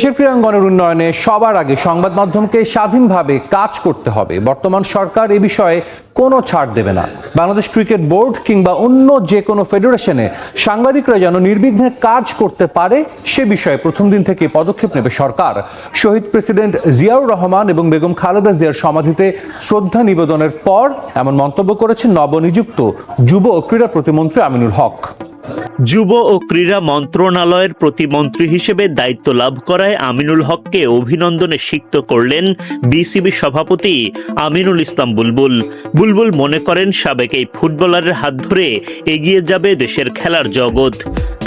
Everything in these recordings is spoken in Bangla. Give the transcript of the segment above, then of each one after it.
দেশের ক্রীড়াঙ্গনের উন্নয়নে সবার আগে সংবাদ মাধ্যমকে স্বাধীনভাবে কাজ করতে হবে। বর্তমান সরকার এ বিষয়ে কোনো ছাড় দেবে না। বাংলাদেশ ক্রিকেট বোর্ড কিংবা অন্য যে কোনো ফেডারেশনে সাংবাদিকরা যেন নির্বিঘ্নে কাজ করতে পারে সে বিষয়ে প্রথম দিন থেকে পদক্ষেপ নেবে সরকার। শহীদ প্রেসিডেন্ট জিয়াউর রহমান এবং বেগম খালেদা জিয়ার সমাধিতে শ্রদ্ধা নিবেদনের পর এমন মন্তব্য করেছেন নবনিযুক্ত যুব ও ক্রীড়া প্রতিমন্ত্রী আমিনুল হক। যুব ও ক্রীড়া মন্ত্রণালয়ের প্রতিমন্ত্রী হিসেবে দায়িত্ব লাভ করায় আমিনুল হককে অভিনন্দনে সিক্ত করলেন বিসিবি সভাপতি আমিনুল ইসলাম বুলবুল। বুলবুল মনে করেন সাবেক এই ফুটবলারের হাত ধরে এগিয়ে যাবে দেশের খেলার জগৎ।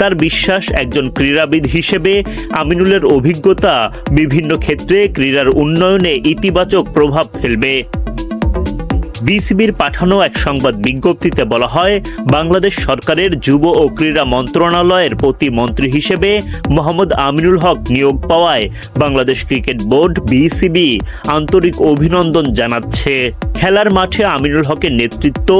তার বিশ্বাস, একজন ক্রীড়াবিদ হিসেবে আমিনুলের অভিজ্ঞতা বিভিন্ন ক্ষেত্রে ক্রীড়ার উন্নয়নে ইতিবাচক প্রভাব ফেলবে। বিসিবির পাঠানো এক সংবাদ বিজ্ঞপ্তিতে বলা হয়, বাংলাদেশ সরকারের যুব ও ক্রীড়া মন্ত্রণালয়ের প্রতিমন্ত্রী হিসেবে মোহাম্মদ আমিনুল হক নিয়োগ পাওয়ায় বাংলাদেশ ক্রিকেট বোর্ড বিসিবি আন্তরিক অভিনন্দন জানাচ্ছে। খেলার মাঠে আমিনুল হকের নেতৃত্ব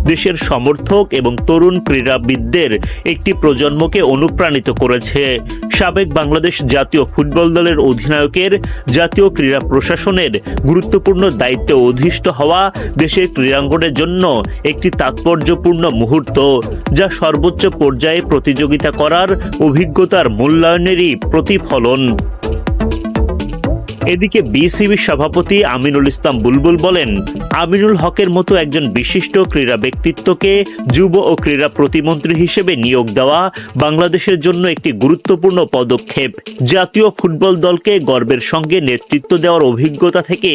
দেশের সমর্থক এবং তরুণ ক্রীড়াবিদদের একটি প্রজন্মকে অনুপ্রাণিত করেছে। সাবেক বাংলাদেশ জাতীয় ফুটবল দলের অধিনায়কের জাতীয় ক্রীড়া প্রশাসনের গুরুত্বপূর্ণ দায়িত্বে অধিষ্ঠ হওয়া দেশের ক্রীড়াঙ্গনের জন্য একটি তাৎপর্যপূর্ণ মুহূর্ত, যা সর্বোচ্চ পর্যায়ে প্রতিযোগিতা করার অভিজ্ঞতার মূল্যায়নেরই প্রতিফলন। এদিকে বিসিবি সভাপতি আমিনুল ইসলাম বুলবুল বলেন, আমিনুল হকের মতো একজন বিশিষ্ট ক্রীড়া ব্যক্তিত্বকে যুব ও ক্রীড়া প্রতিমন্ত্রী হিসেবে নিয়োগ দেওয়া বাংলাদেশের জন্য একটি গুরুত্বপূর্ণ পদক্ষেপ। জাতীয় ফুটবল দলকে গর্বের সঙ্গে নেতৃত্ব দেওয়ার অভিজ্ঞতা থেকে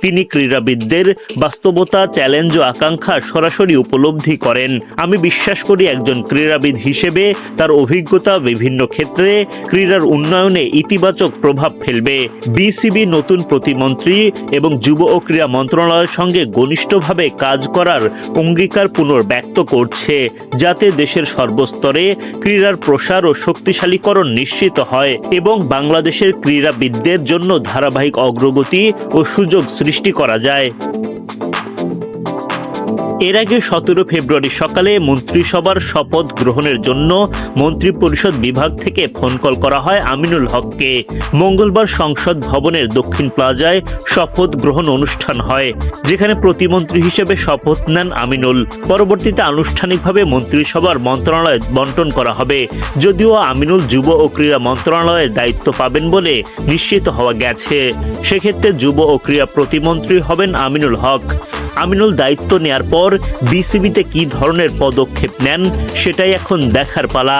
তিনি ক্রীড়াবিদদের বাস্তবতা, চ্যালেঞ্জ ও আকাঙ্ক্ষা সরাসরি উপলব্ধি করেন। আমি বিশ্বাস করি একজন ক্রীড়াবিদ হিসেবে তার অভিজ্ঞতা বিভিন্ন ক্ষেত্রে ক্রীড়ার উন্নয়নে ইতিবাচক প্রভাব ফেলবে। বিসিবি নতুন প্রতিমন্ত্রী এবং যুব ও ক্রীড়া মন্ত্রণালয়ের সঙ্গে ঘনিষ্ঠভাবে কাজ করার অঙ্গীকার পুনর্ব্যক্ত করছে, যাতে দেশের সর্বস্তরে ক্রীড়ার প্রসার ও শক্তিশালীকরণ নিশ্চিত হয় এবং বাংলাদেশের ক্রীড়াবিদদের জন্য ধারাবাহিক অগ্রগতি ও সুযোগ সৃষ্টি করা যায়। এর আগে 17 ফেব্রুয়ারি সকালে মন্ত্রিসভার শপথ গ্রহণের জন্য মন্ত্রিপরিষদ বিভাগ থেকে ফোন কল করা হয় আমিনুল হককে। মঙ্গলবার সংসদ ভবনের দক্ষিণ প্লাজায় শপথ গ্রহণ অনুষ্ঠান হয়, যেখানে প্রতিমন্ত্রী হিসেবে শপথ নেন আমিনুল। পরবর্তীতে আনুষ্ঠানিকভাবে মন্ত্রিসভার মন্ত্রণালয় বন্টন করা হবে, যদিও আমিনুল যুব ও ক্রীড়া মন্ত্রণালয়ের দায়িত্ব পাবেন বলে নিশ্চিত হওয়া গেছে। সেক্ষেত্রে যুব ও ক্রীড়া প্রতিমন্ত্রী হবেন আমিনুল হক। আমিনুল দায়িত্ব নেয়ার পর বিসিবিতে কী ধরনের পদক্ষেপ নেন সেটাই এখন দেখার পালা।